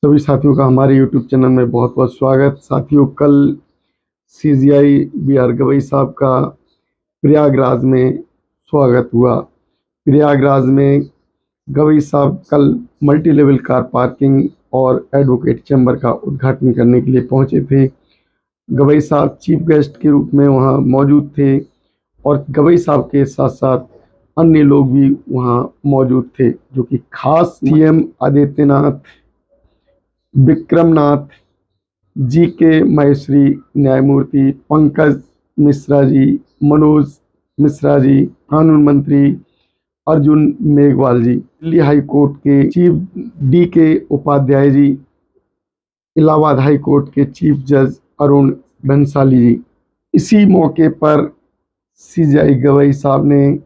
सभी साथियों का हमारे YouTube चैनल में बहुत बहुत स्वागत। साथियों, कल CGI BR गवई साहब का प्रयागराज में स्वागत हुआ। प्रयागराज में गवई साहब कल मल्टी लेवल कार पार्किंग और एडवोकेट चैम्बर का उद्घाटन करने के लिए पहुंचे थे। गवई साहब चीफ गेस्ट के रूप में वहां मौजूद थे और गवई साहब के साथ साथ अन्य लोग भी वहां मौजूद थे, जो कि खास CM आदित्यनाथ, विक्रमनाथ जी के महेश्वरी न्यायमूर्ति, पंकज मिश्रा जी, मनोज मिश्रा जी, कानून मंत्री अर्जुन मेघवाल जी, दिल्ली हाई कोर्ट के chief DK Upadhyay ji, Allahabad high court के चीफ जज अरुण बंसाली जी। इसी मौके पर CGI गवई साहब ने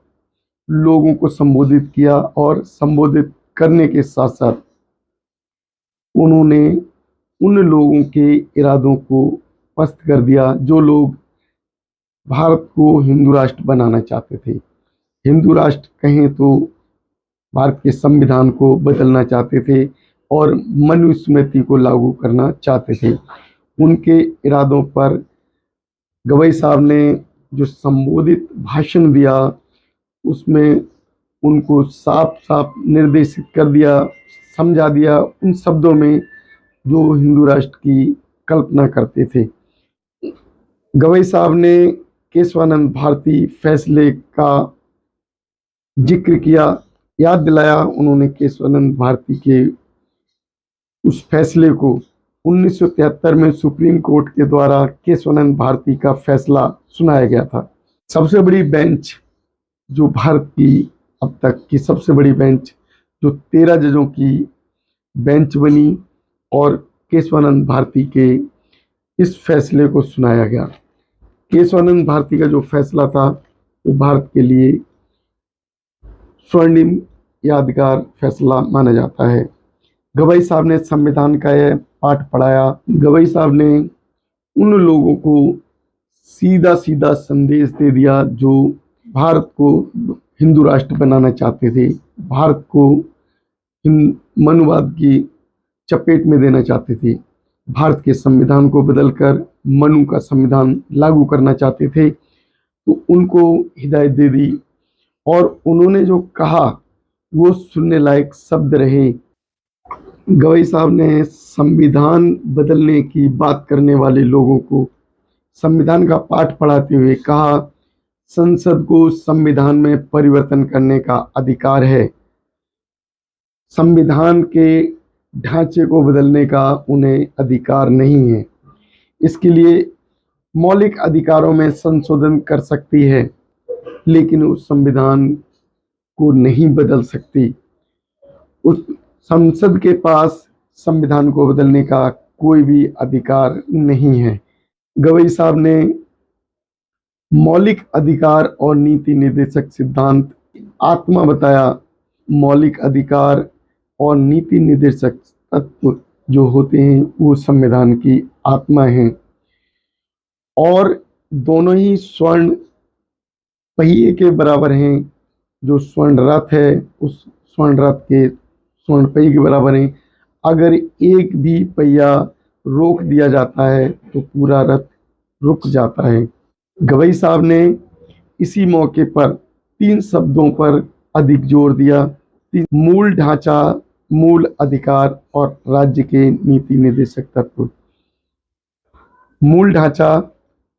लोगों को संबोधित किया और संबोधित करने के साथ साथ उन्होंने उन लोगों के इरादों को पस्त कर दिया जो लोग भारत को हिंदू राष्ट्र बनाना चाहते थे। हिंदू राष्ट्र कहें तो भारत के संविधान को बदलना चाहते थे और मनुस्मृति को लागू करना चाहते थे। उनके इरादों पर गवई साहब ने जो संबोधित भाषण दिया, उसमें उनको साफ साफ निर्देशित कर दिया, समझा दिया उन शब्दों में जो हिंदू राष्ट्र की कल्पना करते थे। गवई साहब ने केशवानंद भारती फैसले का जिक्र किया, याद दिलाया उन्होंने केशवानंद भारती के उस फैसले को। 1973 में सुप्रीम कोर्ट के द्वारा केशवानंद भारती का फैसला सुनाया गया था। सबसे बड़ी बेंच जो भारत की अब तक की सबसे बड़ी बेंच, जो 13 जजों की बेंच बनी और केशवानंद भारती के इस फैसले को सुनाया गया। केशवानंद भारती का जो फैसला था वो भारत के लिए स्वर्णिम यादगार फैसला माना जाता है। गवई साहब ने संविधान का यह पाठ पढ़ाया। गवई साहब ने उन लोगों को सीधा सीधा संदेश दे दिया जो भारत को हिंदू राष्ट्र बनाना चाहते थे, भारत को मनुवाद की चपेट में देना चाहते थे, भारत के संविधान को बदलकर मनु का संविधान लागू करना चाहते थे। तो उनको हिदायत दे दी और उन्होंने जो कहा वो सुनने लायक शब्द रहे। गवई साहब ने संविधान बदलने की बात करने वाले लोगों को संविधान का पाठ पढ़ाते हुए कहा, संसद को संविधान में परिवर्तन करने का अधिकार है, संविधान के ढांचे को बदलने का उन्हें अधिकार नहीं है। इसके लिए मौलिक अधिकारों में संशोधन कर सकती है, लेकिन उस संविधान को नहीं बदल सकती। उस संसद के पास संविधान को बदलने का कोई भी अधिकार नहीं है। गवई साहब ने मौलिक अधिकार और नीति निर्देशक सिद्धांत आत्मा बताया। मौलिक अधिकार और नीति निर्देशक तत्व जो होते हैं वो संविधान की आत्मा हैं और दोनों ही स्वर्ण पहिए के बराबर हैं। जो स्वर्ण रथ है उस स्वर्ण रथ के स्वर्ण पहिए के बराबर हैं। अगर एक भी पहिया रोक दिया जाता है तो पूरा रथ रुक जाता है। गवई साहब ने इसी मौके पर 3 शब्दों पर अधिक जोर दिया: मूल ढांचा, मूल अधिकार और राज्य के नीति निर्देशक तत्व। मूल ढांचा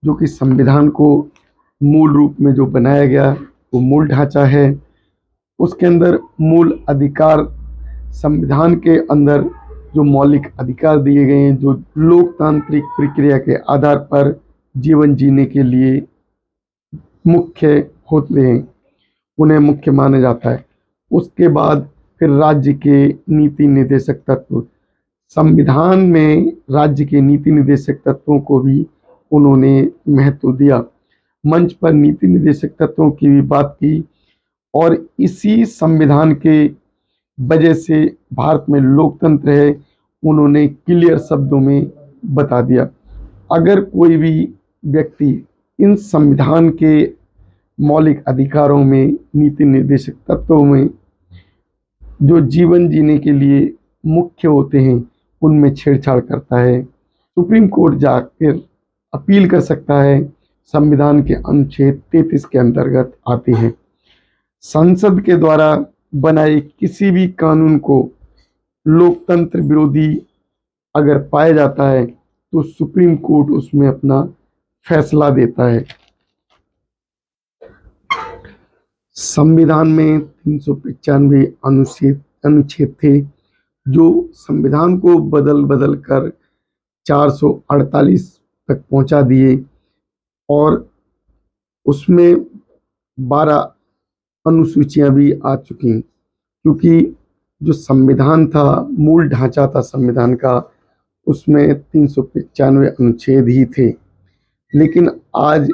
जो कि संविधान को मूल रूप में जो बनाया गया वो मूल ढांचा है। उसके अंदर मूल अधिकार, संविधान के अंदर जो मौलिक अधिकार दिए गए हैं, जो लोकतांत्रिक प्रक्रिया के आधार पर जीवन जीने के लिए मुख्य होते हैं, उन्हें मुख्य माना जाता है। उसके बाद फिर राज्य के नीति निर्देशक तत्व। संविधान में राज्य के नीति निर्देशक तत्वों को भी उन्होंने महत्व दिया। मंच पर नीति निर्देशक तत्वों की भी बात की और इसी संविधान के वजह से भारत में लोकतंत्र है, उन्होंने क्लियर शब्दों में बता दिया। अगर कोई भी व्यक्ति इन संविधान के मौलिक अधिकारों में, नीति निर्देशक तत्वों में जो जीवन जीने के लिए मुख्य होते हैं, उनमें छेड़छाड़ करता है, सुप्रीम कोर्ट जाकर अपील कर सकता है, संविधान के अनुच्छेद 33 के अंतर्गत आती है। संसद के द्वारा बनाए किसी भी कानून को लोकतंत्र विरोधी अगर पाया जाता है तो सुप्रीम कोर्ट उसमें अपना फैसला देता है। संविधान में 395 अनुच्छेद थे जो संविधान को बदल बदल कर 448 तक पहुंचा दिए और उसमें 12 अनुसूचियां भी आ चुकी, क्योंकि जो संविधान था, मूल ढांचा था संविधान का, उसमें 395 अनुच्छेद ही थे। लेकिन आज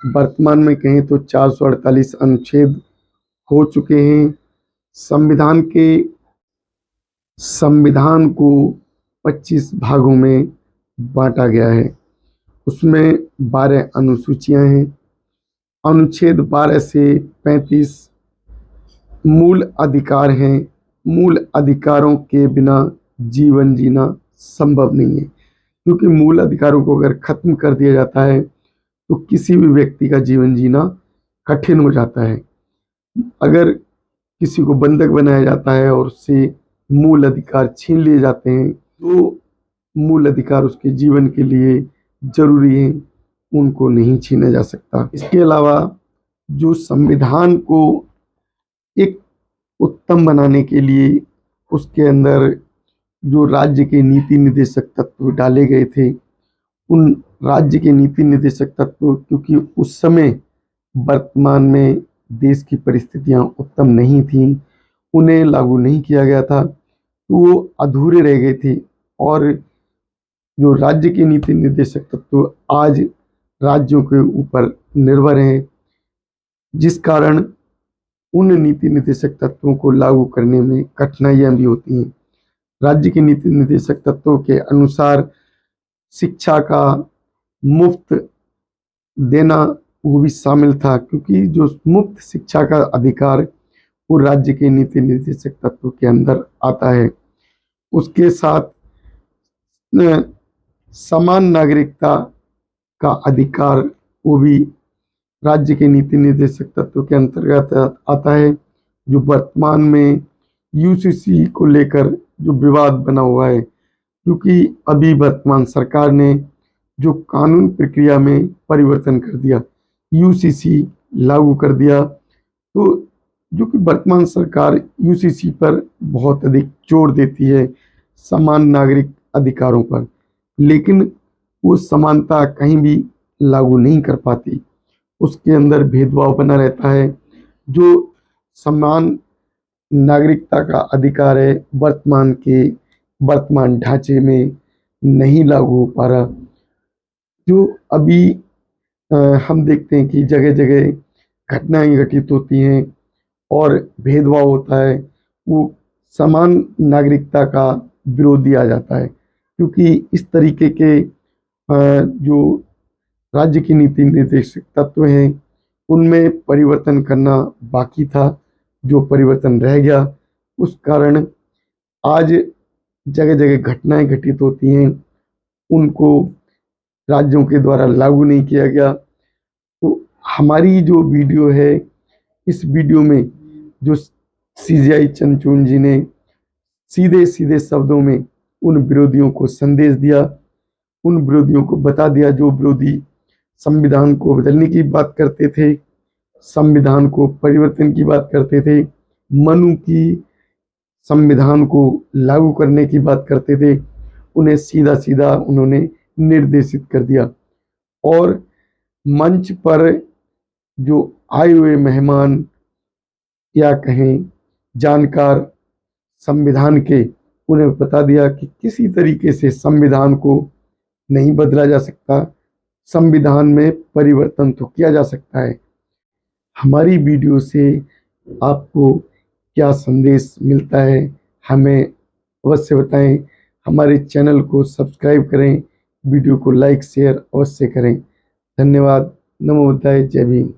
वर्तमान में कहें तो 448 अनुच्छेद हो चुके हैं। संविधान को 25 भागों में बांटा गया है। उसमें 12 अनुसूचियां हैं। अनुच्छेद 12 से 35 मूल अधिकार हैं। मूल अधिकारों के बिना जीवन जीना संभव नहीं है, क्योंकि मूल अधिकारों को अगर खत्म कर दिया जाता है तो किसी भी व्यक्ति का जीवन जीना कठिन हो जाता है। अगर किसी को बंधक बनाया जाता है और उससे मूल अधिकार छीन लिए जाते हैं तो मूल अधिकार उसके जीवन के लिए जरूरी है, उनको नहीं छीना जा सकता। इसके अलावा जो संविधान को एक उत्तम बनाने के लिए उसके अंदर जो राज्य के नीति निर्देशक तत्व डाले गए थे, उन राज्य के नीति निर्देशक तत्व, क्योंकि उस समय वर्तमान में देश की परिस्थितियां उत्तम नहीं थीं, उन्हें लागू नहीं किया गया था, तो वो अधूरे रह गए थे। और जो राज्य के नीति निर्देशक तत्व आज राज्यों के ऊपर निर्भर हैं, जिस कारण उन नीति निर्देशक तत्वों को लागू करने में कठिनाइयां भी होती हैं। राज्य के नीति निर्देशक तत्वों के अनुसार शिक्षा का मुफ्त देना वो भी शामिल था, क्योंकि जो मुफ्त शिक्षा का अधिकार वो राज्य के नीति निर्देशक तत्व के अंदर आता है। उसके साथ समान नागरिकता का अधिकार वो भी राज्य के नीति निर्देशक तत्व के अंतर्गत आता है। जो वर्तमान में यूसीसी को लेकर जो विवाद बना हुआ है, क्योंकि अभी वर्तमान सरकार ने जो कानून प्रक्रिया में परिवर्तन कर दिया, यूसीसी लागू कर दिया, तो जो कि वर्तमान सरकार यूसीसी पर बहुत अधिक जोर देती है, समान नागरिक अधिकारों पर, लेकिन वो समानता कहीं भी लागू नहीं कर पाती। उसके अंदर भेदभाव बना रहता है। जो समान नागरिकता का अधिकार है वर्तमान ढांचे में नहीं लागू हो पा रहा। जो अभी हम देखते हैं कि जगह जगह घटनाएं घटित होती हैं और भेदभाव होता है, वो समान नागरिकता का विरोधी आ जाता है, क्योंकि इस तरीके के जो राज्य की नीति निर्देशक तत्व हैं उनमें परिवर्तन करना बाकी था, जो परिवर्तन रह गया। उस कारण आज जगह जगह घटनाएं घटित होती हैं, उनको राज्यों के द्वारा लागू नहीं किया गया। तो हमारी जो वीडियो है, इस वीडियो में जो सीजेआई चंद्रचूड़ जी ने सीधे सीधे शब्दों में उन विरोधियों को संदेश दिया, उन विरोधियों को बता दिया जो विरोधी संविधान को बदलने की बात करते थे, संविधान को परिवर्तन की बात करते थे, मनु की संविधान को लागू करने की बात करते थे, उन्हें सीधा सीधा उन्होंने निर्देशित कर दिया। और मंच पर जो आए हुए मेहमान या कहें जानकार संविधान के, उन्हें बता दिया कि किसी तरीके से संविधान को नहीं बदला जा सकता, संविधान में परिवर्तन तो किया जा सकता है। हमारी वीडियो से आपको क्या संदेश मिलता है, हमें अवश्य बताएं। हमारे चैनल को सब्सक्राइब करें, वीडियो को लाइक शेयर अवश्य करें। धन्यवाद। नमो बुद्धाय। जय भीम।